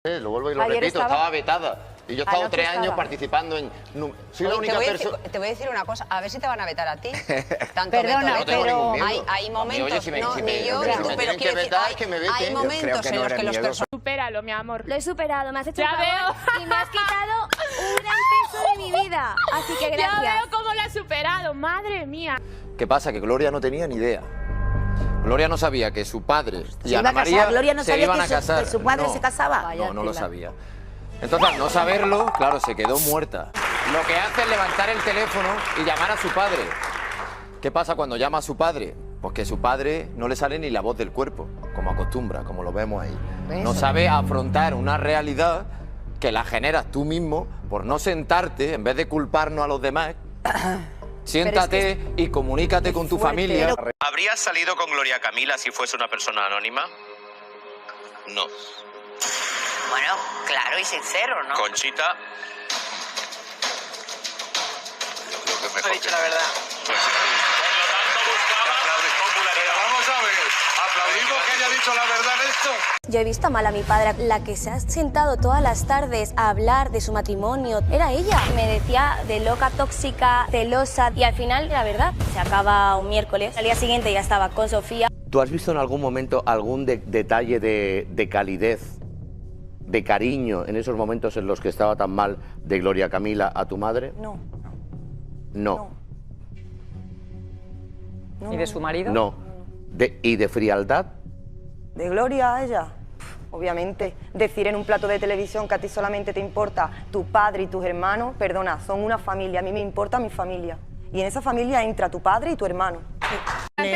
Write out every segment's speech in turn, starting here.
Lo vuelvo y lo Ayer repito, estaba vetada. Y yo he estado 3 años participando en... Soy la única persona... Te voy a decir una cosa, a ver si te van a vetar a ti. Tanto Perdona, veto, pero hay momentos, oye, si no, me, ni yo, pero ni tú, me pero tienen que quiero decir, vetar, que me veten. hay momentos en los que los personajes... Supéralo, mi amor. Lo he superado, me has hecho Ya un favor veo. y me has quitado un gran peso de mi vida. Así que gracias. Ya veo cómo lo has superado, madre mía. ¿Qué pasa? Que Gloria no tenía ni idea. Gloria no sabía que su padre y Se iba Ana a casar. María Gloria no se sabía iban que a casar. su padre No. se casaba. Vaya No, no lo tela. sabía. Entonces, al no saberlo, claro, se quedó muerta. Lo que hace es levantar el teléfono y llamar a su padre. ¿Qué pasa cuando llama a su padre? Pues que su padre no le sale ni la voz del cuerpo, como acostumbra, como lo vemos ahí. No sabe afrontar una realidad que la generas tú mismo por no sentarte, en vez de culparnos a los demás. Siéntate y comunícate con tu familia. ¿Habrías salido con Gloria Camila si fuese una persona anónima? No. Bueno, claro y sincero, ¿no? Conchita. He dicho la verdad. Por lo tanto, buscaba popularidad. Pero vamos a ver, ¿aplaudimos que haya dicho la verdad en esto? Yo he visto mal a mi padre, la que se ha sentado todas las tardes a hablar de su matrimonio. Era ella. Me decía de loca, tóxica, celosa. Y al final, la verdad, se acaba un miércoles. Al día siguiente ya estaba con Sofía. ¿Tú has visto en algún momento algún detalle de calidez, de cariño en esos momentos en los que estaba tan mal de Gloria Camila a tu madre? No. No. No. ¿Y de su marido? No. ¿Y de frialdad? De Gloria a ella, obviamente. Decir en un plato de televisión que a ti solamente te importa tu padre y tus hermanos, perdona, son una familia, a mí me importa mi familia. Y en esa familia entra tu padre y tu hermano.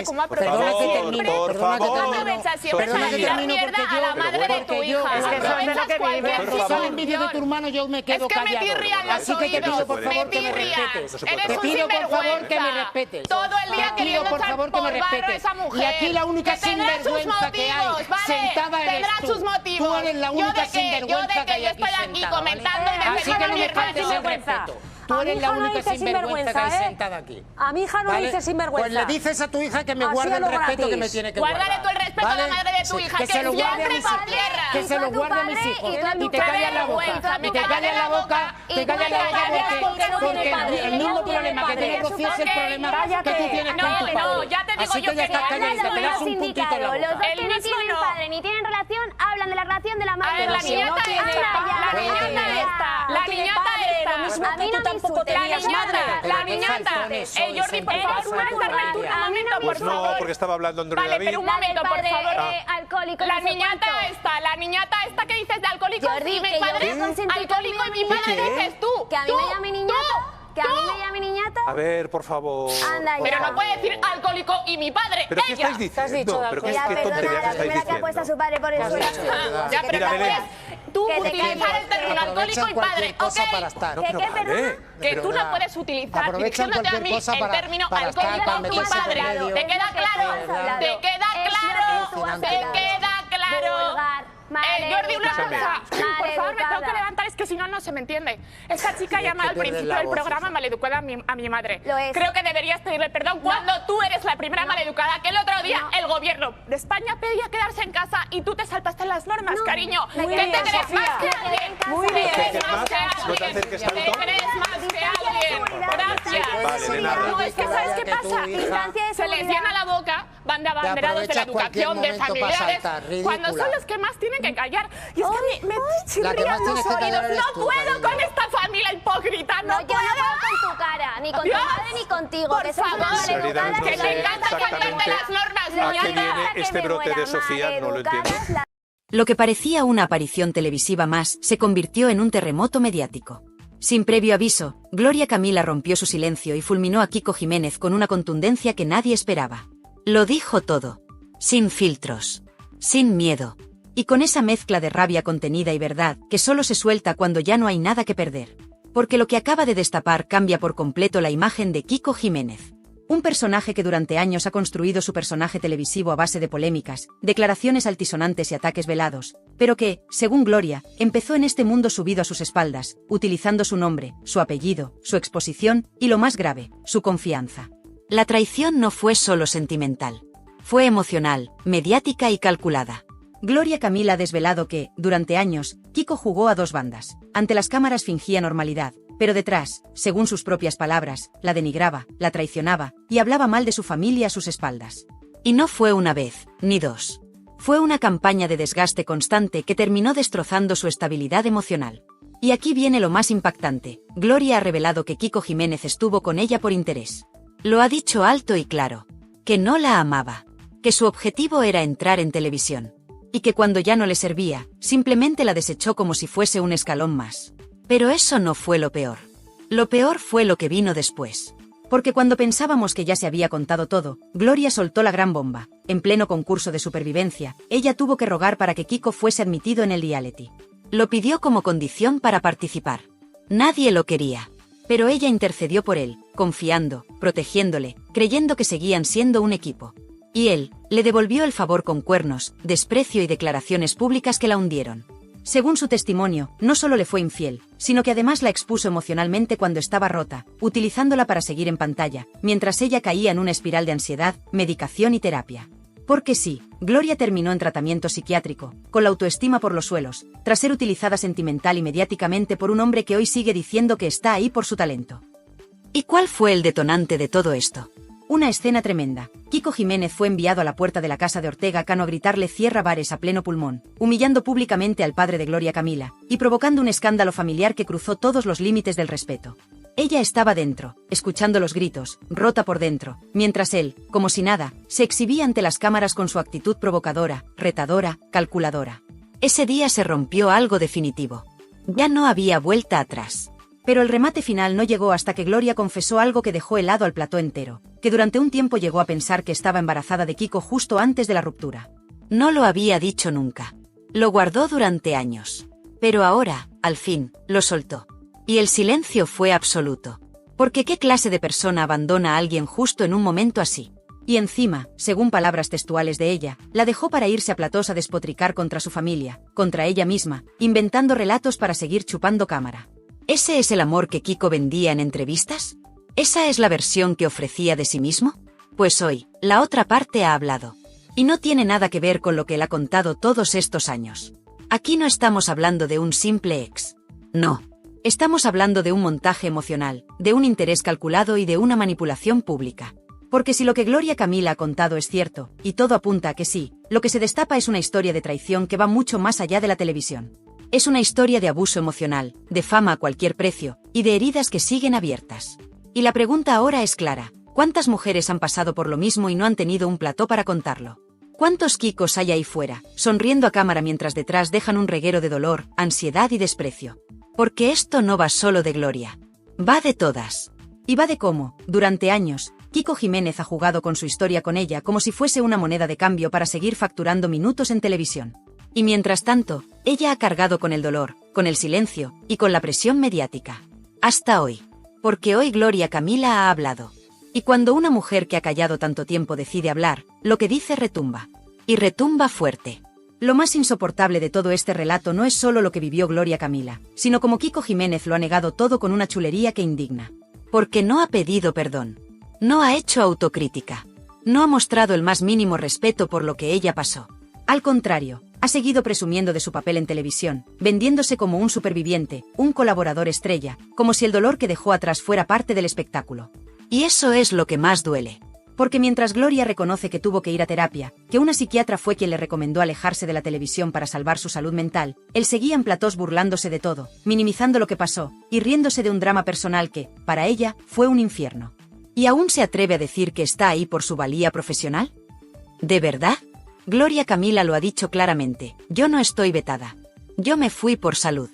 ¿Cómo Perdona que termine, perdona que termine. aprovechas siempre Perdona para que tirar termino mierda porque a la madre de tu hija? Es que eso es de lo que Aprovechas vive. cualquier Sale en vídeo de tu hermano, yo me quedo Es que me callado. tirrían los Así que te pido por favor que me respetes. Eres Te un pido por favor que me sinvergüenza. respetes. Todo el día Te pido queriendo por echar favor que me por barro a respetes. esa mujer. Y aquí la única Que tendrá sus sinvergüenza que hay motivos, ¿vale? sentada eres Tendrá tú. sus motivos. Tú eres la única Yo sinvergüenza que hay yo aquí estoy aquí sentada, ¿vale? comentando y Así que no defendiendo a mi me hermana faltes el sinvergüenza. respeto. Tú eres la única sinvergüenza que hay sentada aquí. A mi hija no ¿Vale? dice sinvergüenza. Pues le dices a tu hija que me Así guarde a el lo respeto que me gratis. tiene que guardar. Guárdale tú el respeto a la ¿Vale? madre de tu hija, que se lo guarde a siempre mis pa' hijos. tierra. Que se lo Y tú a tu guarde a mis padre, hijos. y tú a Y tu te callas la vergüenza, boca. me Y te callas la boca. y Te tú callas la te boca callas porque no tiene porque padre. el mismo No tiene problema que padre. tiene Rocío es el problema Cállate. que tú tienes con tu No, padre. ya te digo Así yo que ya que estás no. callada, te das un puntito en la Los boca. dos El que no mismo tienen no. padre ni tienen relación hablan de la relación de la A madre. ver, la Rocío. niñata No tiene esta, padre. la niñata esta, la No tiene niñata padre, esta. lo mismo A mí que no tú me tampoco insultes. tenías La niñata, madre. La niñata. Jordi, por favor, puedes darle tú un momento, por No, favor. porque estaba hablando Andrea Vale, David. pero un momento, por padre, favor. alcohólico. La no sé niñata cuánto. la niñata esta que dices de alcohólico, Jordi, sí, mi que yo padre voy a es consentir alcohólico y mi conmigo, madre ¿qué? dices tú. Que a mí me llame niñata. Que a mí me llame niñata. A ver, por favor. Anda Pero ya. no puede decir alcohólico y mi padre, ¿Pero qué ella. estáis diciendo? dicho de ¿Pero qué, Ya, qué perdona, tonterías la estáis primera que ha puesto a diciendo? su padre por el suelo. Ya, pero Mira, no Belén. puedes tú Que te utilizar calles. el término alcohólico y padre, cosa para ¿ok? estar. No, ¿Qué, pero qué, vale. perdona? Que tú no puedes utilizar Aprovechan diciéndote a cualquier mí cosa el término para estar, para alcohólico y meterse por padre. medio. ¿Te queda claro? ¿Te queda claro? ¿Te queda claro? Vulgar, Jordi, una Escúchame. cosa. Por favor, me tengo que levantar, es que si no, no se me entiende. Esta chica llama al pierdes principio la del voz, programa maleducada a mi madre. Lo es. Creo que deberías pedirle perdón cuando tú eres la primera maleducada, que el otro día el gobierno de España pedía quedarse en casa y tú te saltaste las normas, cariño. Muy ¿Qué bien, te crees Sofía. más que alguien? Muy ¿Te bien. crees más que No te alguien? acerques ¿Te tanto. crees más que alguien? Gracias. Vale, de nada. No, es que ¿sabes qué pasa? Distancia de Se les seguridad. llena la boca, van de abanderados de la aprovechas cualquier educación, de momento para familiares, saltar, cuando son ridícula. los que más tienen que callar. Y es que me La que más chirrían los tienes que callar oídos. eres No tú, puedo cariño. con esta familia hipócrita, No, no yo no puedo puedo. con tu cara, ni con tu Dios. madre ni contigo. Por que sois favor. unas Solidaridad, maleducadas. Que te sé encanta cambiarte exactamente las normas, a qué niñata. viene este brote de Sofía, no lo entiendo. Lo que parecía una aparición televisiva más se convirtió en un terremoto mediático. Sin previo aviso, Gloria Camila rompió su silencio y fulminó a Kiko Jiménez con una contundencia que nadie esperaba. Lo dijo todo. Sin filtros. Sin miedo. Y con esa mezcla de rabia contenida y verdad que solo se suelta cuando ya no hay nada que perder. Porque lo que acaba de destapar cambia por completo la imagen de Kiko Jiménez. Un personaje que durante años ha construido su personaje televisivo a base de polémicas, declaraciones altisonantes y ataques velados, pero que, según Gloria, empezó en este mundo subido a sus espaldas, utilizando su nombre, su apellido, su exposición y, lo más grave, su confianza. La traición no fue solo sentimental. Fue emocional, mediática y calculada. Gloria Camila ha desvelado que, durante años, Kiko jugó a dos bandas. Ante las cámaras fingía normalidad, pero detrás, según sus propias palabras, la denigraba, la traicionaba y hablaba mal de su familia a sus espaldas. Y no fue una vez, ni dos. Fue una campaña de desgaste constante que terminó destrozando su estabilidad emocional. Y aquí viene lo más impactante. Gloria ha revelado que Kiko Jiménez estuvo con ella por interés. Lo ha dicho alto y claro. Que no la amaba. Que su objetivo era entrar en televisión. Y que cuando ya no le servía, simplemente la desechó como si fuese un escalón más. Pero eso no fue lo peor. Lo peor fue lo que vino después. Porque cuando pensábamos que ya se había contado todo, Gloria soltó la gran bomba. En pleno concurso de supervivencia, ella tuvo que rogar para que Kiko fuese admitido en el reality. Lo pidió como condición para participar. Nadie lo quería. Pero ella intercedió por él, confiando, protegiéndole, creyendo que seguían siendo un equipo. Y él le devolvió el favor con cuernos, desprecio y declaraciones públicas que la hundieron. Según su testimonio, no solo le fue infiel, sino que además la expuso emocionalmente cuando estaba rota, utilizándola para seguir en pantalla, mientras ella caía en una espiral de ansiedad, medicación y terapia. Porque sí, Gloria terminó en tratamiento psiquiátrico, con la autoestima por los suelos, tras ser utilizada sentimental y mediáticamente por un hombre que hoy sigue diciendo que está ahí por su talento. ¿Y cuál fue el detonante de todo esto? Una escena tremenda. Kiko Jiménez fue enviado a la puerta de la casa de Ortega Cano a gritarle "cierra bares" a pleno pulmón, humillando públicamente al padre de Gloria Camila, y provocando un escándalo familiar que cruzó todos los límites del respeto. Ella estaba dentro, escuchando los gritos, rota por dentro, mientras él, como si nada, se exhibía ante las cámaras con su actitud provocadora, retadora, calculadora. Ese día se rompió algo definitivo. Ya no había vuelta atrás. Pero el remate final no llegó hasta que Gloria confesó algo que dejó helado al plató entero, que durante un tiempo llegó a pensar que estaba embarazada de Kiko justo antes de la ruptura. No lo había dicho nunca. Lo guardó durante años. Pero ahora, al fin, lo soltó. Y el silencio fue absoluto. Porque ¿qué clase de persona abandona a alguien justo en un momento así? Y encima, según palabras textuales de ella, la dejó para irse a platós a despotricar contra su familia, contra ella misma, inventando relatos para seguir chupando cámara. ¿Ese es el amor que Kiko vendía en entrevistas? ¿Esa es la versión que ofrecía de sí mismo? Pues hoy, la otra parte ha hablado. Y no tiene nada que ver con lo que él ha contado todos estos años. Aquí no estamos hablando de un simple ex. No. Estamos hablando de un montaje emocional, de un interés calculado y de una manipulación pública. Porque si lo que Gloria Camila ha contado es cierto, y todo apunta a que sí, lo que se destapa es una historia de traición que va mucho más allá de la televisión. Es una historia de abuso emocional, de fama a cualquier precio, y de heridas que siguen abiertas. Y la pregunta ahora es clara: ¿cuántas mujeres han pasado por lo mismo y no han tenido un plató para contarlo? ¿Cuántos Kikos hay ahí fuera, sonriendo a cámara mientras detrás dejan un reguero de dolor, ansiedad y desprecio? Porque esto no va solo de Gloria. Va de todas. Y va de cómo, durante años, Kiko Jiménez ha jugado con su historia con ella como si fuese una moneda de cambio para seguir facturando minutos en televisión. Y mientras tanto, ella ha cargado con el dolor, con el silencio y con la presión mediática. Hasta hoy. Porque hoy Gloria Camila ha hablado. Y cuando una mujer que ha callado tanto tiempo decide hablar, lo que dice retumba. Y retumba fuerte. Lo más insoportable de todo este relato no es solo lo que vivió Gloria Camila, sino como Kiko Jiménez lo ha negado todo con una chulería que indigna. Porque no ha pedido perdón. No ha hecho autocrítica. No ha mostrado el más mínimo respeto por lo que ella pasó. Al contrario, ha seguido presumiendo de su papel en televisión, vendiéndose como un superviviente, un colaborador estrella, como si el dolor que dejó atrás fuera parte del espectáculo. Y eso es lo que más duele. Porque mientras Gloria reconoce que tuvo que ir a terapia, que una psiquiatra fue quien le recomendó alejarse de la televisión para salvar su salud mental, él seguía en platós burlándose de todo, minimizando lo que pasó, y riéndose de un drama personal que, para ella, fue un infierno. ¿Y aún se atreve a decir que está ahí por su valía profesional? ¿De verdad? Gloria Camila lo ha dicho claramente: yo no estoy vetada. Yo me fui por salud.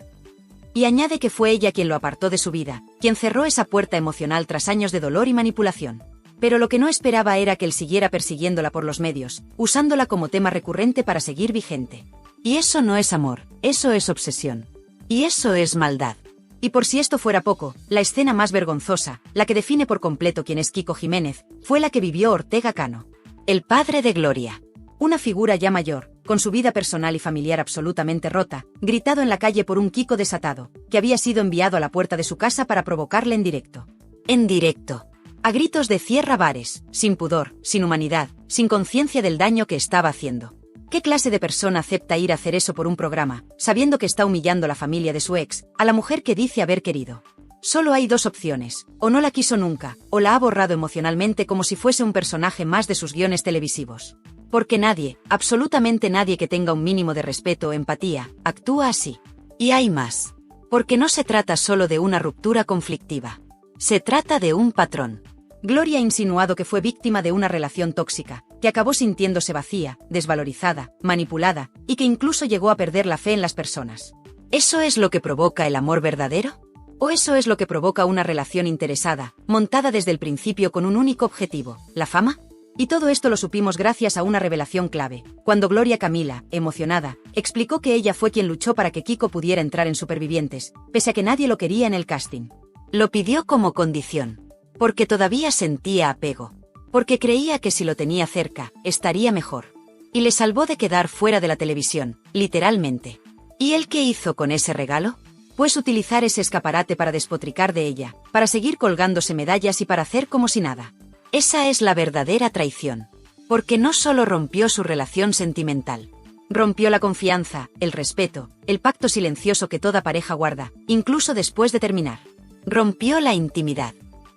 Y añade que fue ella quien lo apartó de su vida, quien cerró esa puerta emocional tras años de dolor y manipulación. Pero lo que no esperaba era que él siguiera persiguiéndola por los medios, usándola como tema recurrente para seguir vigente. Y eso no es amor, eso es obsesión. Y eso es maldad. Y por si esto fuera poco, la escena más vergonzosa, la que define por completo quién es Kiko Jiménez, fue la que vivió Ortega Cano. El padre de Gloria. Una figura ya mayor, con su vida personal y familiar absolutamente rota, gritado en la calle por un Kiko desatado, que había sido enviado a la puerta de su casa para provocarle en directo. En directo. A gritos de "cierra bares", sin pudor, sin humanidad, sin conciencia del daño que estaba haciendo. ¿Qué clase de persona acepta ir a hacer eso por un programa, sabiendo que está humillando a la familia de su ex, a la mujer que dice haber querido? Solo hay dos opciones, o no la quiso nunca, o la ha borrado emocionalmente como si fuese un personaje más de sus guiones televisivos. Porque nadie, absolutamente nadie que tenga un mínimo de respeto o empatía, actúa así. Y hay más. Porque no se trata solo de una ruptura conflictiva. Se trata de un patrón. Gloria ha insinuado que fue víctima de una relación tóxica, que acabó sintiéndose vacía, desvalorizada, manipulada, y que incluso llegó a perder la fe en las personas. ¿Eso es lo que provoca el amor verdadero? ¿O eso es lo que provoca una relación interesada, montada desde el principio con un único objetivo, la fama? Y todo esto lo supimos gracias a una revelación clave, cuando Gloria Camila, emocionada, explicó que ella fue quien luchó para que Kiko pudiera entrar en Supervivientes, pese a que nadie lo quería en el casting. Lo pidió como condición. Porque todavía sentía apego. Porque creía que si lo tenía cerca, estaría mejor. Y le salvó de quedar fuera de la televisión, literalmente. ¿Y él qué hizo con ese regalo? Pues utilizar ese escaparate para despotricar de ella, para seguir colgándose medallas y para hacer como si nada. Esa es la verdadera traición. Porque no solo rompió su relación sentimental. Rompió la confianza, el respeto, el pacto silencioso que toda pareja guarda, incluso después de terminar. Rompió la intimidad.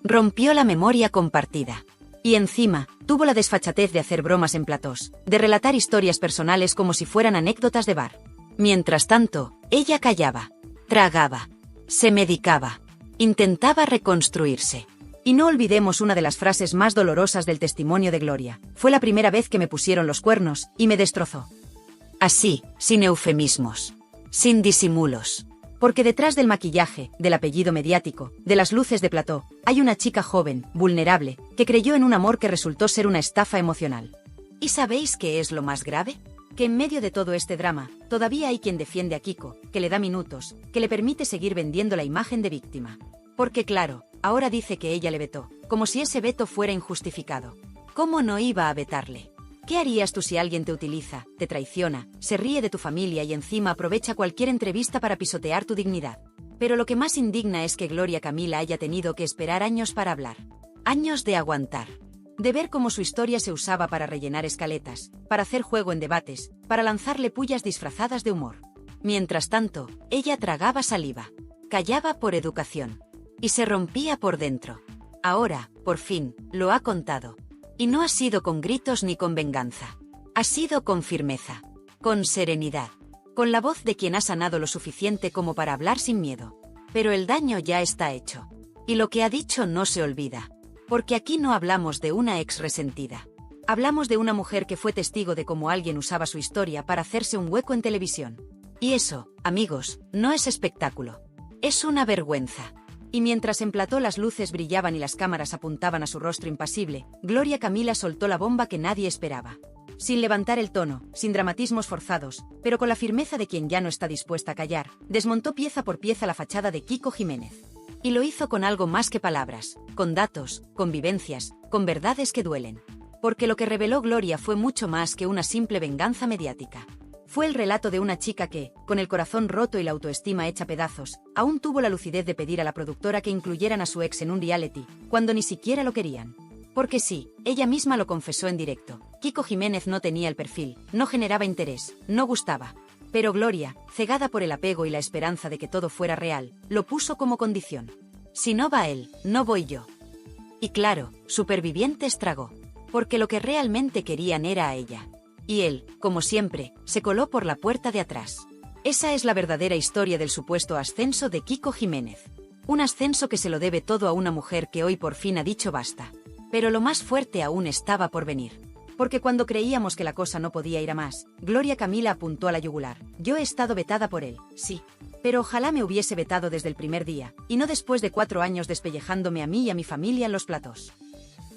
Rompió la memoria compartida. Y encima, tuvo la desfachatez de hacer bromas en platós, de relatar historias personales como si fueran anécdotas de bar. Mientras tanto, ella callaba, tragaba, se medicaba, intentaba reconstruirse. Y no olvidemos una de las frases más dolorosas del testimonio de Gloria. Fue la primera vez que me pusieron los cuernos, y me destrozó. Así, sin eufemismos, sin disimulos. Porque detrás del maquillaje, del apellido mediático, de las luces de plató, hay una chica joven, vulnerable, que creyó en un amor que resultó ser una estafa emocional. ¿Y sabéis qué es lo más grave? Que en medio de todo este drama, todavía hay quien defiende a Kiko, que le da minutos, que le permite seguir vendiendo la imagen de víctima. Porque claro, ahora dice que ella le vetó, como si ese veto fuera injustificado. ¿Cómo no iba a vetarle? ¿Qué harías tú si alguien te utiliza, te traiciona, se ríe de tu familia y encima aprovecha cualquier entrevista para pisotear tu dignidad? Pero lo que más indigna es que Gloria Camila haya tenido que esperar años para hablar. Años de aguantar. De ver cómo su historia se usaba para rellenar escaletas, para hacer juego en debates, para lanzarle pullas disfrazadas de humor. Mientras tanto, ella tragaba saliva. Callaba por educación. Y se rompía por dentro. Ahora, por fin, lo ha contado. Y no ha sido con gritos ni con venganza. Ha sido con firmeza, con serenidad, con la voz de quien ha sanado lo suficiente como para hablar sin miedo. Pero el daño ya está hecho. Y lo que ha dicho no se olvida. Porque aquí no hablamos de una ex resentida. Hablamos de una mujer que fue testigo de cómo alguien usaba su historia para hacerse un hueco en televisión. Y eso, amigos, no es espectáculo. Es una vergüenza. Y mientras en plató las luces brillaban y las cámaras apuntaban a su rostro impasible, Gloria Camila soltó la bomba que nadie esperaba. Sin levantar el tono, sin dramatismos forzados, pero con la firmeza de quien ya no está dispuesta a callar, desmontó pieza por pieza la fachada de Kiko Jiménez. Y lo hizo con algo más que palabras, con datos, con vivencias, con verdades que duelen. Porque lo que reveló Gloria fue mucho más que una simple venganza mediática. Fue el relato de una chica que, con el corazón roto y la autoestima hecha pedazos, aún tuvo la lucidez de pedir a la productora que incluyeran a su ex en un reality, cuando ni siquiera lo querían. Porque sí, ella misma lo confesó en directo. Kiko Jiménez no tenía el perfil, no generaba interés, no gustaba. Pero Gloria, cegada por el apego y la esperanza de que todo fuera real, lo puso como condición. Si no va él, no voy yo. Y claro, Supervivientes tragó. Porque lo que realmente querían era a ella. Y él, como siempre, se coló por la puerta de atrás. Esa es la verdadera historia del supuesto ascenso de Kiko Jiménez. Un ascenso que se lo debe todo a una mujer que hoy por fin ha dicho basta. Pero lo más fuerte aún estaba por venir. Porque cuando creíamos que la cosa no podía ir a más, Gloria Camila apuntó a la yugular. Yo he estado vetada por él, sí. Pero ojalá me hubiese vetado desde el primer día, y no después de 4 años despellejándome a mí y a mi familia en los platós.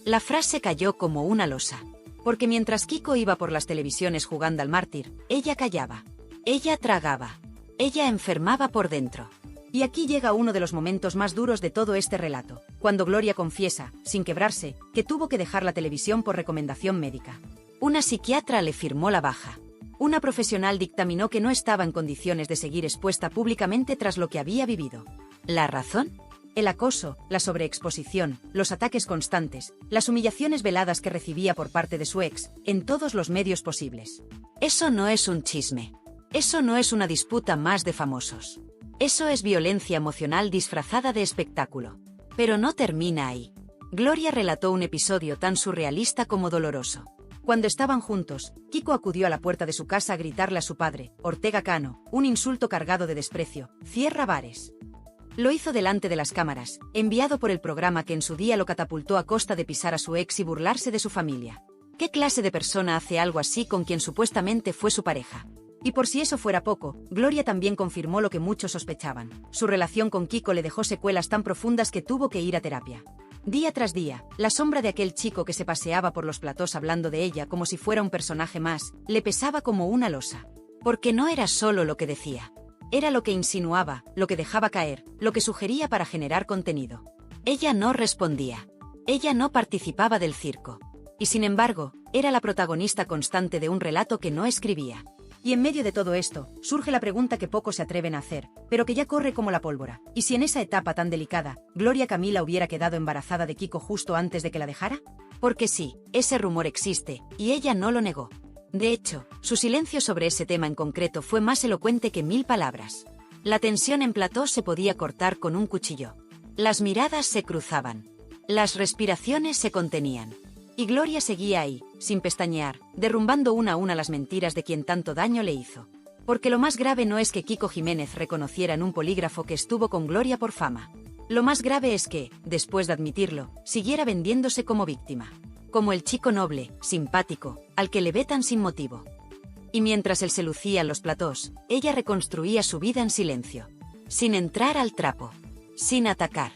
La frase cayó como una losa. Porque mientras Kiko iba por las televisiones jugando al mártir, ella callaba. Ella tragaba. Ella enfermaba por dentro. Y aquí llega uno de los momentos más duros de todo este relato, cuando Gloria confiesa, sin quebrarse, que tuvo que dejar la televisión por recomendación médica. Una psiquiatra le firmó la baja. Una profesional dictaminó que no estaba en condiciones de seguir expuesta públicamente tras lo que había vivido. ¿La razón? El acoso, la sobreexposición, los ataques constantes, las humillaciones veladas que recibía por parte de su ex, en todos los medios posibles. Eso no es un chisme. Eso no es una disputa más de famosos. Eso es violencia emocional disfrazada de espectáculo. Pero no termina ahí. Gloria relató un episodio tan surrealista como doloroso. Cuando estaban juntos, Kiko acudió a la puerta de su casa a gritarle a su padre, Ortega Cano, un insulto cargado de desprecio: «Cierra bares». Lo hizo delante de las cámaras, enviado por el programa que en su día lo catapultó a costa de pisar a su ex y burlarse de su familia. ¿Qué clase de persona hace algo así con quien supuestamente fue su pareja? Y por si eso fuera poco, Gloria también confirmó lo que muchos sospechaban. Su relación con Kiko le dejó secuelas tan profundas que tuvo que ir a terapia. Día tras día, la sombra de aquel chico que se paseaba por los platós hablando de ella como si fuera un personaje más, le pesaba como una losa. Porque no era solo lo que decía. Era lo que insinuaba, lo que dejaba caer, lo que sugería para generar contenido. Ella no respondía. Ella no participaba del circo. Y sin embargo, era la protagonista constante de un relato que no escribía. Y en medio de todo esto, surge la pregunta que pocos se atreven a hacer, pero que ya corre como la pólvora. ¿Y si en esa etapa tan delicada, Gloria Camila hubiera quedado embarazada de Kiko justo antes de que la dejara? Porque sí, ese rumor existe, y ella no lo negó. De hecho, su silencio sobre ese tema en concreto fue más elocuente que 1000 palabras. La tensión en plató se podía cortar con un cuchillo. Las miradas se cruzaban. Las respiraciones se contenían. Y Gloria seguía ahí, sin pestañear, derrumbando una a una las mentiras de quien tanto daño le hizo. Porque lo más grave no es que Kiko Jiménez reconociera en un polígrafo que estuvo con Gloria por fama. Lo más grave es que, después de admitirlo, siguiera vendiéndose como víctima. Como el chico noble, simpático, al que le vetan sin motivo. Y mientras él se lucía en los platós, ella reconstruía su vida en silencio. Sin entrar al trapo. Sin atacar.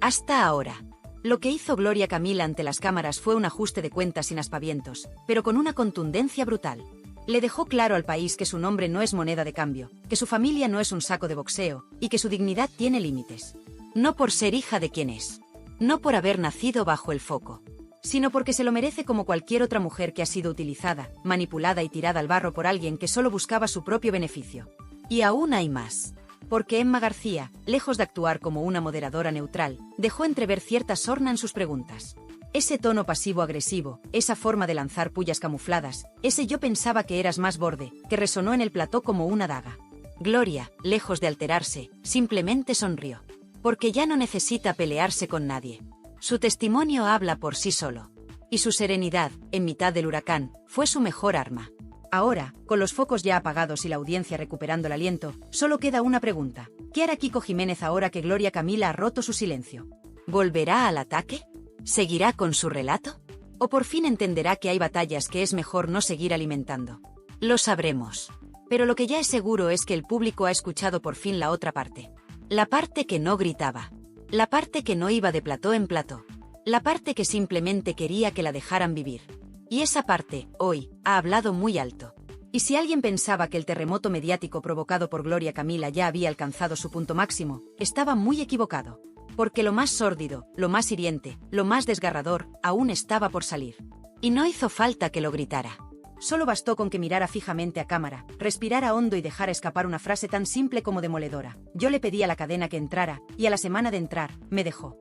Hasta ahora. Lo que hizo Gloria Camila ante las cámaras fue un ajuste de cuentas sin aspavientos, pero con una contundencia brutal. Le dejó claro al país que su nombre no es moneda de cambio, que su familia no es un saco de boxeo, y que su dignidad tiene límites. No por ser hija de quien es. No por haber nacido bajo el foco. Sino porque se lo merece como cualquier otra mujer que ha sido utilizada, manipulada y tirada al barro por alguien que solo buscaba su propio beneficio. Y aún hay más. Porque Emma García, lejos de actuar como una moderadora neutral, dejó entrever cierta sorna en sus preguntas. Ese tono pasivo-agresivo, esa forma de lanzar pullas camufladas, ese yo pensaba que eras más borde, que resonó en el plató como una daga. Gloria, lejos de alterarse, simplemente sonrió. Porque ya no necesita pelearse con nadie. Su testimonio habla por sí solo. Y su serenidad, en mitad del huracán, fue su mejor arma. Ahora, con los focos ya apagados y la audiencia recuperando el aliento, solo queda una pregunta. ¿Qué hará Kiko Jiménez ahora que Gloria Camila ha roto su silencio? ¿Volverá al ataque? ¿Seguirá con su relato? ¿O por fin entenderá que hay batallas que es mejor no seguir alimentando? Lo sabremos. Pero lo que ya es seguro es que el público ha escuchado por fin la otra parte. La parte que no gritaba. La parte que no iba de plató en plató. La parte que simplemente quería que la dejaran vivir. Y esa parte, hoy, ha hablado muy alto. Y si alguien pensaba que el terremoto mediático provocado por Gloria Camila ya había alcanzado su punto máximo, estaba muy equivocado. Porque lo más sórdido, lo más hiriente, lo más desgarrador, aún estaba por salir. Y no hizo falta que lo gritara. Solo bastó con que mirara fijamente a cámara, respirara hondo y dejara escapar una frase tan simple como demoledora. Yo le pedí a la cadena que entrara, y a la semana de entrar, me dejó.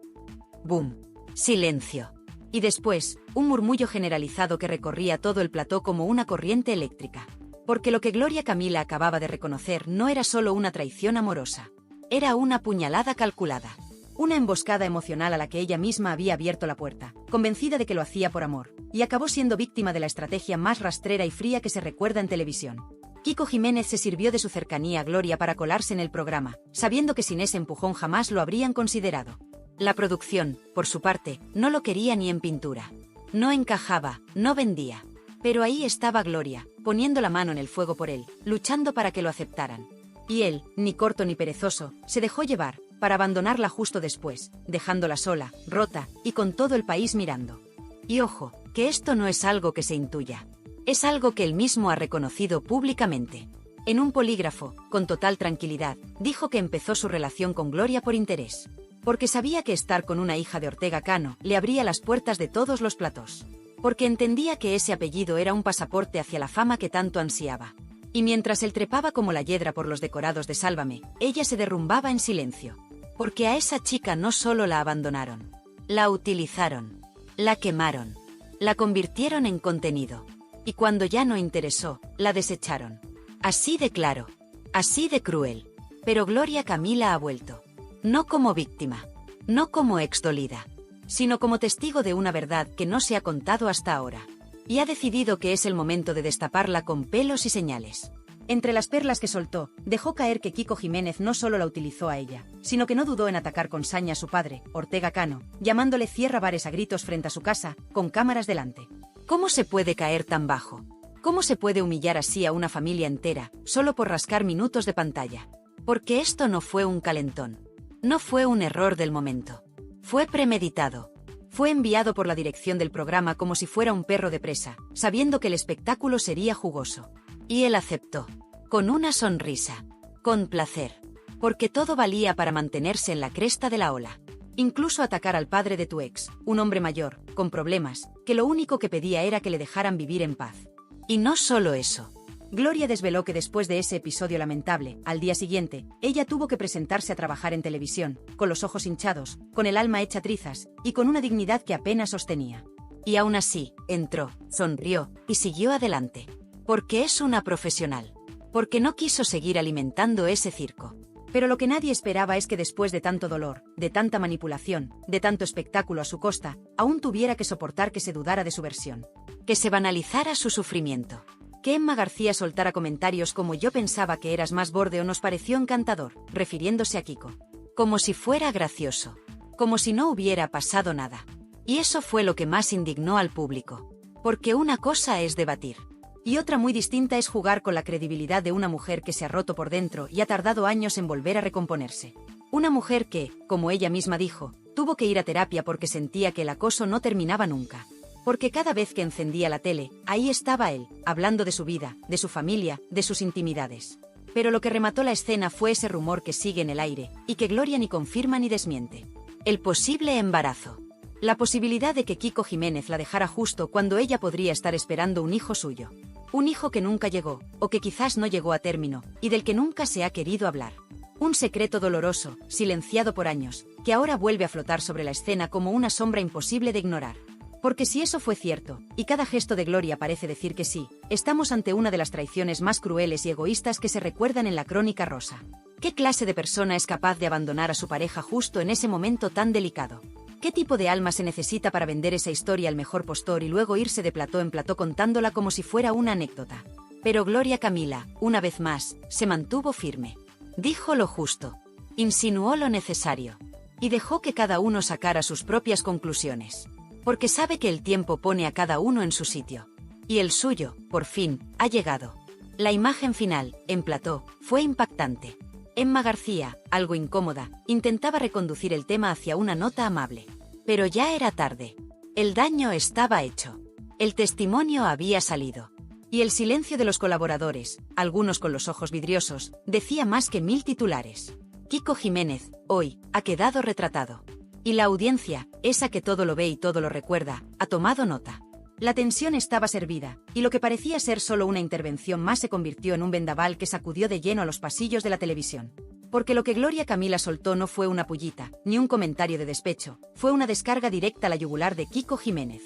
¡Bum! Silencio. Y después, un murmullo generalizado que recorría todo el plató como una corriente eléctrica. Porque lo que Gloria Camila acababa de reconocer no era solo una traición amorosa. Era una puñalada calculada. Una emboscada emocional a la que ella misma había abierto la puerta, convencida de que lo hacía por amor, y acabó siendo víctima de la estrategia más rastrera y fría que se recuerda en televisión. Kiko Jiménez se sirvió de su cercanía a Gloria para colarse en el programa, sabiendo que sin ese empujón jamás lo habrían considerado. La producción, por su parte, no lo quería ni en pintura. No encajaba, no vendía. Pero ahí estaba Gloria, poniendo la mano en el fuego por él, luchando para que lo aceptaran. Y él, ni corto ni perezoso, se dejó llevar, para abandonarla justo después, dejándola sola, rota, y con todo el país mirando. Y ojo, que esto no es algo que se intuya. Es algo que él mismo ha reconocido públicamente. En un polígrafo, con total tranquilidad, dijo que empezó su relación con Gloria por interés. Porque sabía que estar con una hija de Ortega Cano le abría las puertas de todos los platós. Porque entendía que ese apellido era un pasaporte hacia la fama que tanto ansiaba. Y mientras él trepaba como la hiedra por los decorados de Sálvame, ella se derrumbaba en silencio. Porque a esa chica no solo la abandonaron, la utilizaron, la quemaron, la convirtieron en contenido. Y cuando ya no interesó, la desecharon. Así de claro, así de cruel. Pero Gloria Camila ha vuelto. No como víctima, no como ex dolida, sino como testigo de una verdad que no se ha contado hasta ahora. Y ha decidido que es el momento de destaparla con pelos y señales. Entre las perlas que soltó, dejó caer que Kiko Jiménez no solo la utilizó a ella, sino que no dudó en atacar con saña a su padre, Ortega Cano, llamándole cierra bares a gritos frente a su casa, con cámaras delante. ¿Cómo se puede caer tan bajo? ¿Cómo se puede humillar así a una familia entera, solo por rascar minutos de pantalla? Porque esto no fue un calentón. No fue un error del momento. Fue premeditado. Fue enviado por la dirección del programa como si fuera un perro de presa, sabiendo que el espectáculo sería jugoso. Y él aceptó. Con una sonrisa. Con placer. Porque todo valía para mantenerse en la cresta de la ola. Incluso atacar al padre de tu ex, un hombre mayor, con problemas, que lo único que pedía era que le dejaran vivir en paz. Y no solo eso. Gloria desveló que después de ese episodio lamentable, al día siguiente, ella tuvo que presentarse a trabajar en televisión, con los ojos hinchados, con el alma hecha trizas, y con una dignidad que apenas sostenía. Y aún así, entró, sonrió, y siguió adelante. Porque es una profesional. Porque no quiso seguir alimentando ese circo. Pero lo que nadie esperaba es que después de tanto dolor, de tanta manipulación, de tanto espectáculo a su costa, aún tuviera que soportar que se dudara de su versión. Que se banalizara su sufrimiento. Que Emma García soltara comentarios como yo pensaba que eras más borde o nos pareció encantador, refiriéndose a Kiko. Como si fuera gracioso. Como si no hubiera pasado nada. Y eso fue lo que más indignó al público. Porque una cosa es debatir. Y otra muy distinta es jugar con la credibilidad de una mujer que se ha roto por dentro y ha tardado años en volver a recomponerse. Una mujer que, como ella misma dijo, tuvo que ir a terapia porque sentía que el acoso no terminaba nunca. Porque cada vez que encendía la tele, ahí estaba él, hablando de su vida, de su familia, de sus intimidades. Pero lo que remató la escena fue ese rumor que sigue en el aire, y que Gloria ni confirma ni desmiente. El posible embarazo. La posibilidad de que Kiko Jiménez la dejara justo cuando ella podría estar esperando un hijo suyo. Un hijo que nunca llegó, o que quizás no llegó a término, y del que nunca se ha querido hablar. Un secreto doloroso, silenciado por años, que ahora vuelve a flotar sobre la escena como una sombra imposible de ignorar. Porque si eso fue cierto, y cada gesto de Gloria parece decir que sí, estamos ante una de las traiciones más crueles y egoístas que se recuerdan en la Crónica Rosa. ¿Qué clase de persona es capaz de abandonar a su pareja justo en ese momento tan delicado? ¿Qué tipo de alma se necesita para vender esa historia al mejor postor y luego irse de plató en plató contándola como si fuera una anécdota? Pero Gloria Camila, una vez más, se mantuvo firme. Dijo lo justo. Insinuó lo necesario. Y dejó que cada uno sacara sus propias conclusiones. Porque sabe que el tiempo pone a cada uno en su sitio. Y el suyo, por fin, ha llegado. La imagen final, en plató, fue impactante. Emma García, algo incómoda, intentaba reconducir el tema hacia una nota amable. Pero ya era tarde. El daño estaba hecho. El testimonio había salido. Y el silencio de los colaboradores, algunos con los ojos vidriosos, decía más que 1000 titulares. Kiko Jiménez, hoy, ha quedado retratado. Y la audiencia, esa que todo lo ve y todo lo recuerda, ha tomado nota. La tensión estaba servida, y lo que parecía ser solo una intervención más se convirtió en un vendaval que sacudió de lleno a los pasillos de la televisión. Porque lo que Gloria Camila soltó no fue una pullita, ni un comentario de despecho, fue una descarga directa a la yugular de Kiko Jiménez.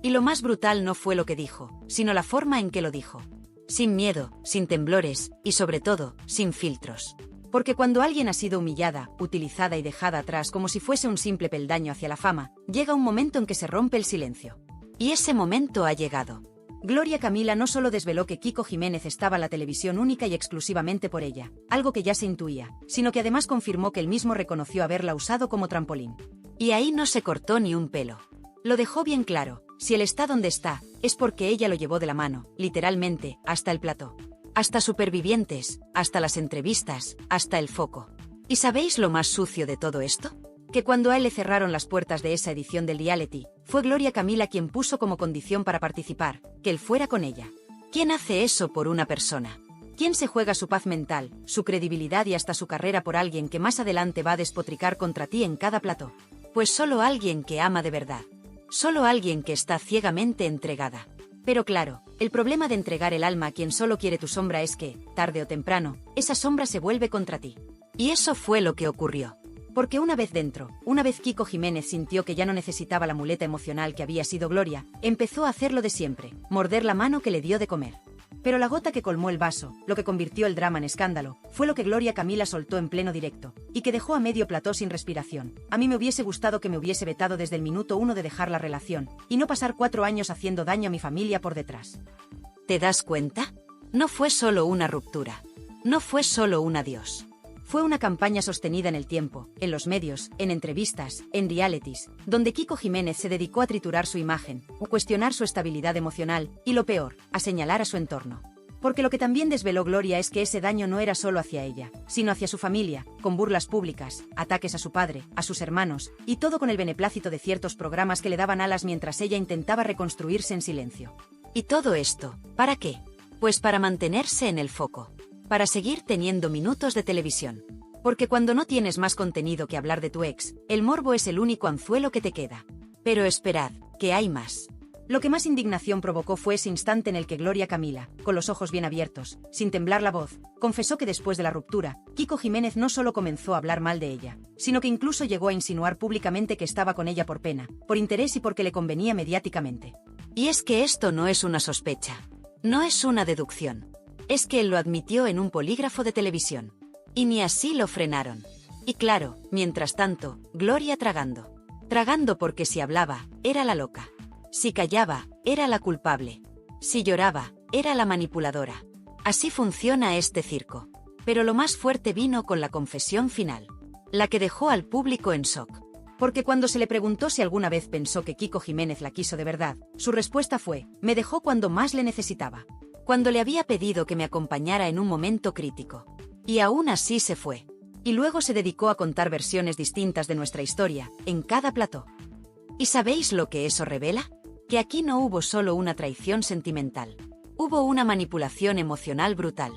Y lo más brutal no fue lo que dijo, sino la forma en que lo dijo. Sin miedo, sin temblores, y sobre todo, sin filtros. Porque cuando alguien ha sido humillada, utilizada y dejada atrás como si fuese un simple peldaño hacia la fama, llega un momento en que se rompe el silencio. Y ese momento ha llegado. Gloria Camila no solo desveló que Kiko Jiménez estaba en la televisión única y exclusivamente por ella, algo que ya se intuía, sino que además confirmó que él mismo reconoció haberla usado como trampolín. Y ahí no se cortó ni un pelo. Lo dejó bien claro, si él está donde está, es porque ella lo llevó de la mano, literalmente, hasta el plató. Hasta Supervivientes, hasta las entrevistas, hasta el foco. ¿Y sabéis lo más sucio de todo esto? Que cuando a él le cerraron las puertas de esa edición del reality, fue Gloria Camila quien puso como condición para participar, que él fuera con ella. ¿Quién hace eso por una persona? ¿Quién se juega su paz mental, su credibilidad y hasta su carrera por alguien que más adelante va a despotricar contra ti en cada plató? Pues solo alguien que ama de verdad. Solo alguien que está ciegamente entregada. Pero claro, el problema de entregar el alma a quien solo quiere tu sombra es que, tarde o temprano, esa sombra se vuelve contra ti. Y eso fue lo que ocurrió. Porque una vez dentro, una vez Kiko Jiménez sintió que ya no necesitaba la muleta emocional que había sido Gloria, empezó a hacer lo de siempre, morder la mano que le dio de comer. Pero la gota que colmó el vaso, lo que convirtió el drama en escándalo, fue lo que Gloria Camila soltó en pleno directo, y que dejó a medio plató sin respiración. A mí me hubiese gustado que me hubiese vetado desde el minuto 1 de dejar la relación, y no pasar 4 años haciendo daño a mi familia por detrás. ¿Te das cuenta? No fue solo una ruptura. No fue solo un adiós. Fue una campaña sostenida en el tiempo, en los medios, en entrevistas, en realities, donde Kiko Jiménez se dedicó a triturar su imagen, a cuestionar su estabilidad emocional, y lo peor, a señalar a su entorno. Porque lo que también desveló Gloria es que ese daño no era solo hacia ella, sino hacia su familia, con burlas públicas, ataques a su padre, a sus hermanos, y todo con el beneplácito de ciertos programas que le daban alas mientras ella intentaba reconstruirse en silencio. ¿Y todo esto, para qué? Pues para mantenerse en el foco. Para seguir teniendo minutos de televisión. Porque cuando no tienes más contenido que hablar de tu ex, el morbo es el único anzuelo que te queda. Pero esperad, que hay más. Lo que más indignación provocó fue ese instante en el que Gloria Camila, con los ojos bien abiertos, sin temblar la voz, confesó que después de la ruptura, Kiko Jiménez no solo comenzó a hablar mal de ella, sino que incluso llegó a insinuar públicamente que estaba con ella por pena, por interés y porque le convenía mediáticamente. Y es que esto no es una sospecha. No es una deducción. Es que él lo admitió en un polígrafo de televisión. Y ni así lo frenaron. Y claro, mientras tanto, Gloria tragando. Tragando porque si hablaba, era la loca. Si callaba, era la culpable. Si lloraba, era la manipuladora. Así funciona este circo. Pero lo más fuerte vino con la confesión final. La que dejó al público en shock. Porque cuando se le preguntó si alguna vez pensó que Kiko Jiménez la quiso de verdad, su respuesta fue, me dejó cuando más le necesitaba. Cuando le había pedido que me acompañara en un momento crítico. Y aún así se fue. Y luego se dedicó a contar versiones distintas de nuestra historia, en cada plató. ¿Y sabéis lo que eso revela? Que aquí no hubo solo una traición sentimental. Hubo una manipulación emocional brutal.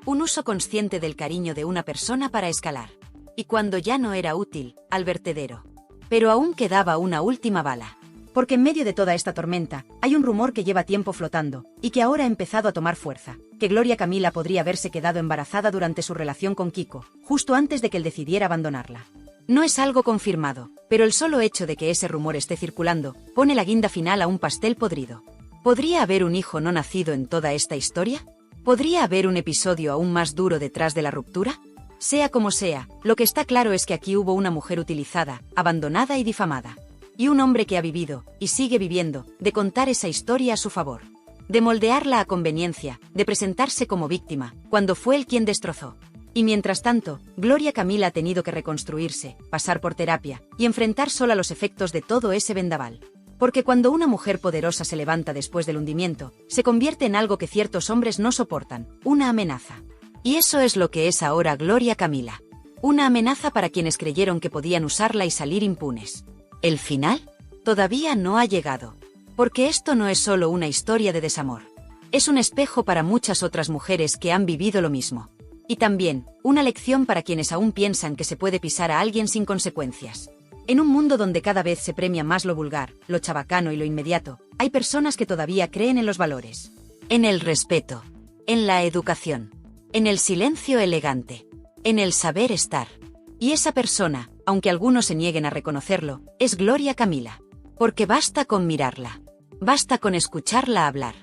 Un uso consciente del cariño de una persona para escalar. Y cuando ya no era útil, al vertedero. Pero aún quedaba una última bala. Porque en medio de toda esta tormenta, hay un rumor que lleva tiempo flotando, y que ahora ha empezado a tomar fuerza, que Gloria Camila podría haberse quedado embarazada durante su relación con Kiko, justo antes de que él decidiera abandonarla. No es algo confirmado, pero el solo hecho de que ese rumor esté circulando, pone la guinda final a un pastel podrido. ¿Podría haber un hijo no nacido en toda esta historia? ¿Podría haber un episodio aún más duro detrás de la ruptura? Sea como sea, lo que está claro es que aquí hubo una mujer utilizada, abandonada y difamada. Y un hombre que ha vivido, y sigue viviendo, de contar esa historia a su favor. De moldearla a conveniencia, de presentarse como víctima, cuando fue él quien destrozó. Y mientras tanto, Gloria Camila ha tenido que reconstruirse, pasar por terapia, y enfrentar sola los efectos de todo ese vendaval. Porque cuando una mujer poderosa se levanta después del hundimiento, se convierte en algo que ciertos hombres no soportan, una amenaza. Y eso es lo que es ahora Gloria Camila. Una amenaza para quienes creyeron que podían usarla y salir impunes. ¿El final? Todavía no ha llegado. Porque esto no es solo una historia de desamor. Es un espejo para muchas otras mujeres que han vivido lo mismo. Y también, una lección para quienes aún piensan que se puede pisar a alguien sin consecuencias. En un mundo donde cada vez se premia más lo vulgar, lo chabacano y lo inmediato, hay personas que todavía creen en los valores. En el respeto. En la educación. En el silencio elegante. En el saber estar. Y esa persona, aunque algunos se nieguen a reconocerlo, es Gloria Camila. Porque basta con mirarla. Basta con escucharla hablar.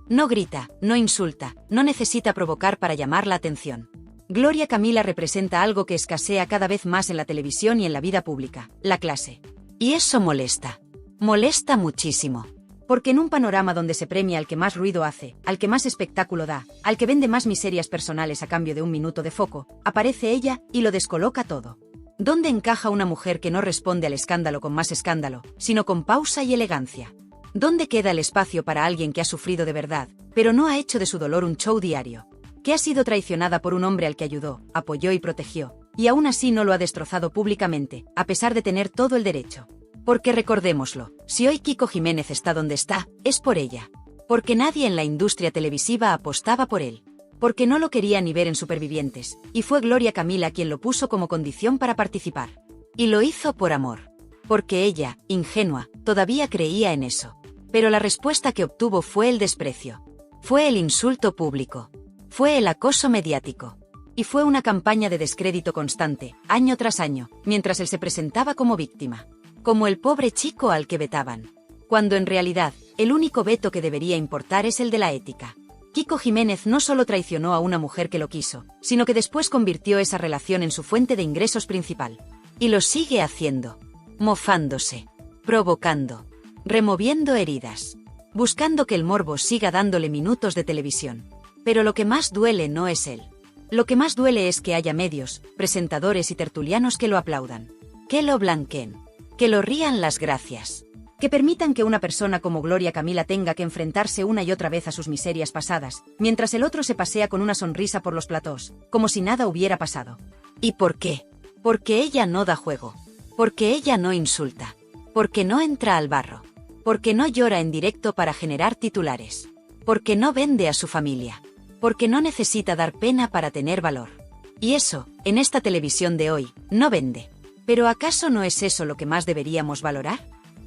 No grita, no insulta, no necesita provocar para llamar la atención. Gloria Camila representa algo que escasea cada vez más en la televisión y en la vida pública, la clase. Y eso molesta. Molesta muchísimo. Porque en un panorama donde se premia al que más ruido hace, al que más espectáculo da, al que vende más miserias personales a cambio de un minuto de foco, aparece ella y lo descoloca todo. ¿Dónde encaja una mujer que no responde al escándalo con más escándalo, sino con pausa y elegancia? ¿Dónde queda el espacio para alguien que ha sufrido de verdad, pero no ha hecho de su dolor un show diario? Que ha sido traicionada por un hombre al que ayudó, apoyó y protegió, y aún así no lo ha destrozado públicamente, a pesar de tener todo el derecho. Porque recordémoslo, si hoy Kiko Jiménez está donde está, es por ella. Porque nadie en la industria televisiva apostaba por él. Porque no lo quería ni ver en Supervivientes, y fue Gloria Camila quien lo puso como condición para participar. Y lo hizo por amor. Porque ella, ingenua, todavía creía en eso. Pero la respuesta que obtuvo fue el desprecio. Fue el insulto público. Fue el acoso mediático. Y fue una campaña de descrédito constante, año tras año, mientras él se presentaba como víctima. Como el pobre chico al que vetaban. Cuando en realidad, el único veto que debería importar es el de la ética. Kiko Jiménez no solo traicionó a una mujer que lo quiso, sino que después convirtió esa relación en su fuente de ingresos principal. Y lo sigue haciendo. Mofándose. Provocando. Removiendo heridas. Buscando que el morbo siga dándole minutos de televisión. Pero lo que más duele no es él. Lo que más duele es que haya medios, presentadores y tertulianos que lo aplaudan. Que lo blanqueen. Que lo rían las gracias. Que permitan que una persona como Gloria Camila tenga que enfrentarse una y otra vez a sus miserias pasadas, mientras el otro se pasea con una sonrisa por los platós, como si nada hubiera pasado. ¿Y por qué? Porque ella no da juego. Porque ella no insulta. Porque no entra al barro. Porque no llora en directo para generar titulares. Porque no vende a su familia. Porque no necesita dar pena para tener valor. Y eso, en esta televisión de hoy, no vende. ¿Pero acaso no es eso lo que más deberíamos valorar?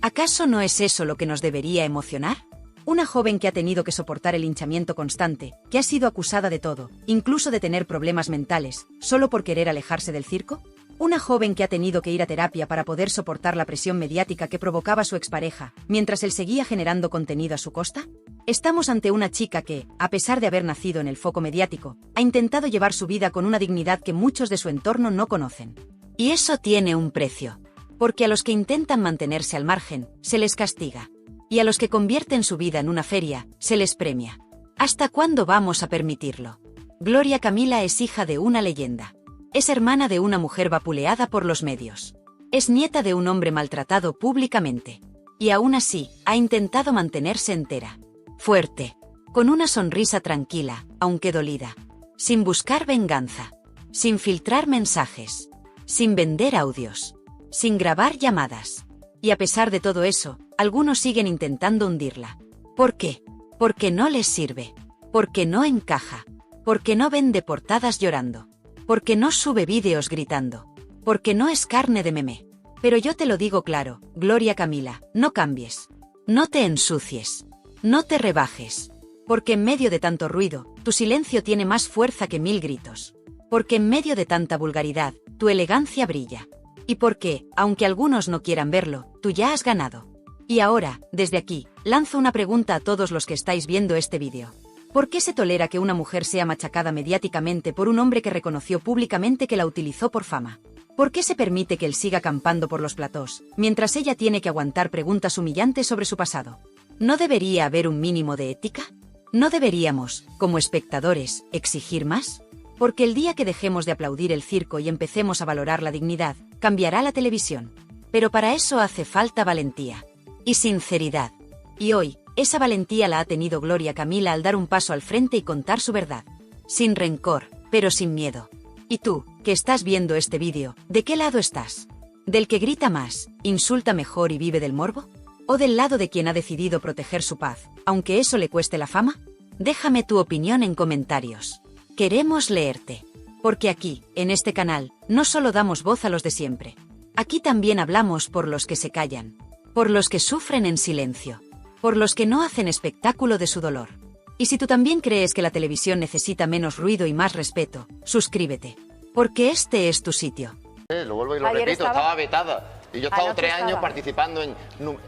¿Acaso no es eso lo que nos debería emocionar? Una joven que ha tenido que soportar el linchamiento constante, que ha sido acusada de todo, incluso de tener problemas mentales, solo por querer alejarse del circo. Una joven que ha tenido que ir a terapia para poder soportar la presión mediática que provocaba su expareja, mientras él seguía generando contenido a su costa. Estamos ante una chica que, a pesar de haber nacido en el foco mediático, ha intentado llevar su vida con una dignidad que muchos de su entorno no conocen. Y eso tiene un precio. Porque a los que intentan mantenerse al margen, se les castiga. Y a los que convierten su vida en una feria, se les premia. ¿Hasta cuándo vamos a permitirlo? Gloria Camila es hija de una leyenda. Es hermana de una mujer vapuleada por los medios. Es nieta de un hombre maltratado públicamente. Y aún así, ha intentado mantenerse entera. Fuerte. Con una sonrisa tranquila, aunque dolida. Sin buscar venganza. Sin filtrar mensajes. Sin vender audios. Sin grabar llamadas. Y a pesar de todo eso, algunos siguen intentando hundirla. ¿Por qué? Porque no les sirve. Porque no encaja. Porque no vende portadas llorando. Porque no sube vídeos gritando. Porque no es carne de meme. Pero yo te lo digo claro, Gloria Camila, no cambies. No te ensucies. No te rebajes. Porque en medio de tanto ruido, tu silencio tiene más fuerza que 1000 gritos. Porque en medio de tanta vulgaridad, tu elegancia brilla. Y porque, aunque algunos no quieran verlo, tú ya has ganado. Y ahora, desde aquí, lanzo una pregunta a todos los que estáis viendo este vídeo. ¿Por qué se tolera que una mujer sea machacada mediáticamente por un hombre que reconoció públicamente que la utilizó por fama? ¿Por qué se permite que él siga campando por los platós, mientras ella tiene que aguantar preguntas humillantes sobre su pasado? ¿No debería haber un mínimo de ética? ¿No deberíamos, como espectadores, exigir más? Porque el día que dejemos de aplaudir el circo y empecemos a valorar la dignidad, cambiará la televisión. Pero para eso hace falta valentía. Y sinceridad. Y hoy, esa valentía la ha tenido Gloria Camila al dar un paso al frente y contar su verdad. Sin rencor, pero sin miedo. Y tú, que estás viendo este vídeo, ¿de qué lado estás? ¿Del que grita más, insulta mejor y vive del morbo? ¿O del lado de quien ha decidido proteger su paz, aunque eso le cueste la fama? Déjame tu opinión en comentarios. Queremos leerte. Porque aquí, en este canal, no solo damos voz a los de siempre. Aquí también hablamos por los que se callan. Por los que sufren en silencio. Por los que no hacen espectáculo de su dolor. Y si tú también crees que la televisión necesita menos ruido y más respeto, suscríbete. Porque este es tu sitio. Lo vuelvo y lo Ayer repito, estaba vetada. Y yo he estado 3 años participando en...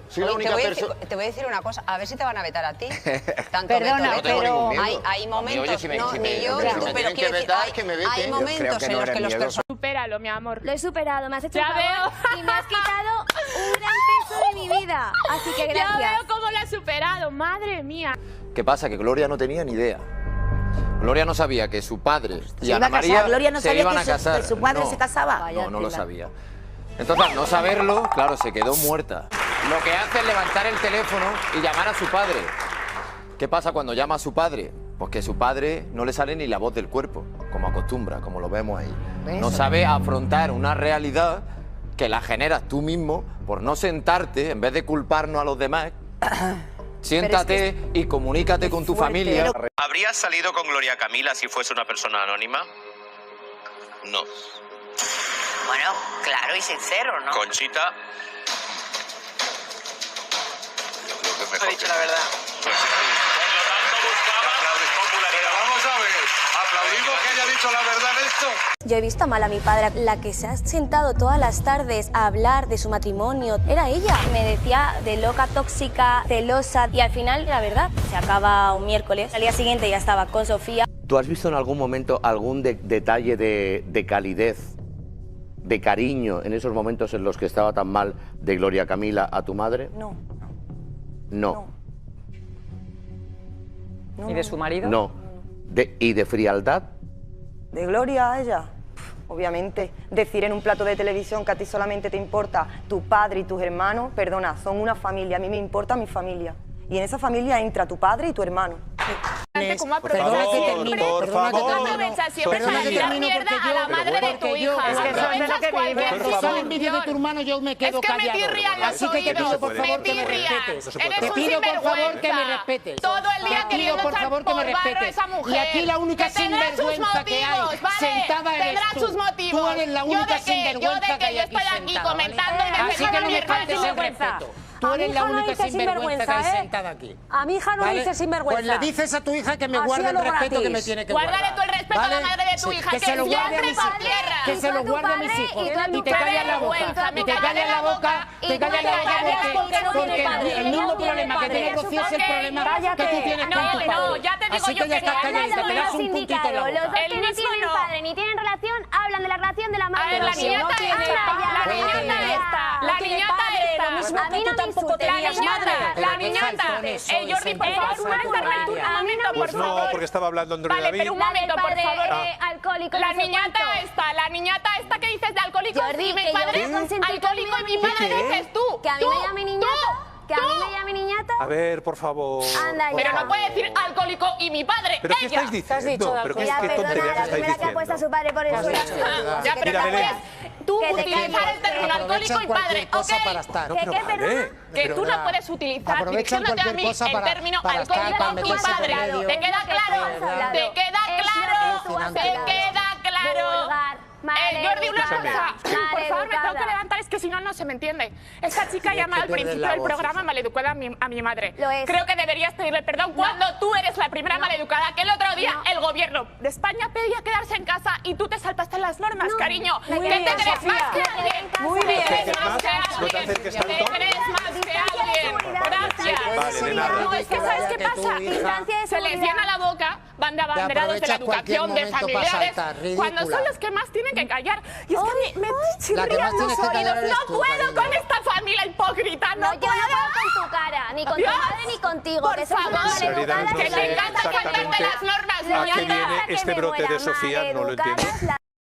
Soy la única persona... Te voy a decir una cosa, a ver si te van a vetar a ti. Tanto Perdona, veto, pero hay momentos, Oye, si me, no, si ni me, yo, si ni me tú, pero tienen que quiero decir, vetar, que me veten. hay momentos en los que los personajes... Supéralo, mi amor. Lo he superado, me has hecho Ya un favor y me has quitado un gran peso de mi vida. Así que Ya gracias. veo cómo lo has superado, madre mía. ¿Qué pasa? Que Gloria no tenía ni idea. Gloria no sabía que su padre y Se iba Ana a casar. María Gloria no se sabía iban que a casar. que su madre No. se casaba. No, no lo sabía. Entonces, al no saberlo, claro, se quedó muerta. Lo que hace es levantar el teléfono y llamar a su padre. ¿Qué pasa cuando llama a su padre? Pues que su padre no le sale ni la voz del cuerpo, como acostumbra, como lo vemos ahí. No sabe afrontar una realidad que la generas tú mismo por no sentarte, en vez de culparnos a los demás. Siéntate y comunícate con tu familia. ¿Habrías salido con Gloria Camila si fuese una persona anónima? No. Bueno, claro y sincero, ¿no? Conchita. Yo creo que es mejor. He dicho la verdad. Por lo tanto, buscaba... Pero vamos a ver, ¿Aplaudimos que haya dicho la verdad en esto? Yo he visto mal a mi padre, la que se ha sentado todas las tardes a hablar de su matrimonio, era ella. Me decía de loca, tóxica, celosa y al final, la verdad, se acaba un miércoles. Al día siguiente ya estaba con Sofía. ¿Tú has visto en algún momento algún detalle de calidez, de cariño en esos momentos en los que estaba tan mal de Gloria Camila a tu madre? No. No. No. ¿Y de su marido? No. ¿Y de frialdad? ¿De Gloria a ella? Obviamente. Decir en un plato de televisión que a ti solamente te importa tu padre y tus hermanos, perdona, son una familia. A mí me importa mi familia. Y en esa familia entra tu padre y tu hermano. ¿Cómo Perdona que termine, por perdona que favor. termine. aprovechas siempre Perdona para que tirar termine mierda porque a la madre de tu hija? Es que eso es de lo que Aprovechas vive. cualquier Si salen favor. vídeos de tu hermano yo me quedo Es que me callado. tirrían los Así que te pido por oídos, favor me que me tirrían. respetes. Eres Te un pido por favor que me sinvergüenza. respetes. Todo el día Te pido queriendo por echar favor que me por barro a respetes. esa mujer. Y aquí la única Que tendrá sus sinvergüenza que hay motivos, ¿vale? sentada eres Tendrá tú. sus motivos. Tú eres la Yo única de que sinvergüenza que hay yo aquí estoy aquí sentada, comentando ¿vale? y me Así que no me dejan faltes el sinvergüenza. respeto. Tú eres la única sinvergüenza que hay sentada aquí. A mi hija no ¿Vale? dice sinvergüenza. Pues le dices a tu hija que me Así guarde a el lo respeto que gratis. me tiene que guardar. Guárdale tú el respeto a la ¿Vale? madre de tu Sí, hija, que se lo guarde a siempre mis por hijos. tierra. Que se lo guarde a mis hijos. Y te callas la boca. Y te callas la boca. Te callas la boca porque el mismo problema que tiene Rocío es el problema que tú tienes con tu padre. No, ya te digo Así yo que ya que estás no. calladita, te das un puntito en la Los dos boca. El que no mismo tienen no. padre ni tienen relación, hablan de la relación de la A madre. ver, la Pero si niñata no esta, tienen padre, la ya. niñata esta, la niñata esta. A mí no me insultes. La niñata, la Pero qué niñata. faltones sois, Jordi, por en favor, casa, ¿puedes tu darme familia. tú un momento, por Pues no, favor? porque estaba hablando Andrea Vale, David. pero un momento, por favor. Alcohólico. La no sé niñata cuánto. la niñata esta que dices de alcohólico, Jordi, y mi que yo padre voy a consentir alcohólico y mi conmigo. padre ¿Qué? dices tú. Que a mí me llame niñata. Que a mí me llame niñata. A ver, por favor. Anda por ya. Pero no favor. puede decir alcohólico y mi padre. ¿Pero qué ella. estáis diciendo? ¿Pero qué Ya, tonterías perdona, la estáis primera que ha puesto a diciendo? su padre por el suelo. Ya, pero Mira, no Belén. puedes tú Que te utilizar calles, el término alcohólico Aprovechan y padre, cualquier cosa ¿ok? para estar. No, ¿Qué, pero qué, vale. perdona? Que Pero- tú no puedes utilizar Aprovechan diciéndote a cualquier mí cosa el para término estar, para alcohólico y meterse por padre. medio. ¿Te queda claro? verdad. ¿Te queda claro? Alucinante. ¿Te queda claro? Vulgar, Jordi, una Escúchame. cosa. Por favor, me tengo que maleducada. levantar, es que si no, no se me entiende. Esta chica Sí, llama es al que pierdes principio la del voz, programa hija. maleducada a mi madre. Lo es. Creo que deberías pedirle perdón cuando tú eres la primera maleducada, que el otro día el gobierno de España pedía quedarse en casa y tú te saltaste las normas, cariño. Muy ¿Qué bien, te crees Sofía. más que alguien? Muy ¿Te bien. crees ¿Te más que acercas más? ¿No te alguien? acerques ¿Te tanto? crees más que alguien? Gracias. Vale, de nada. No, es que ¿sabes qué Que tu pasa? hija- Se les llena la boca, van de abanderados de la aprovechas cualquier educación, de momento para familiares, saltar, cuando son ridícula. los que más tienen que callar. Y es que me La que chirrían más los tienes que callar oídos. eres No tú, puedo cariño. con esta familia hipócrita, no No, yo no puedo puedo. con tu cara, ni con tu Dios, padre ni contigo. por Que sois una favor, maleducada no que sé te encanta exactamente saltarte las normas, a qué niñata. viene este brote de Sofía, no lo entiendo.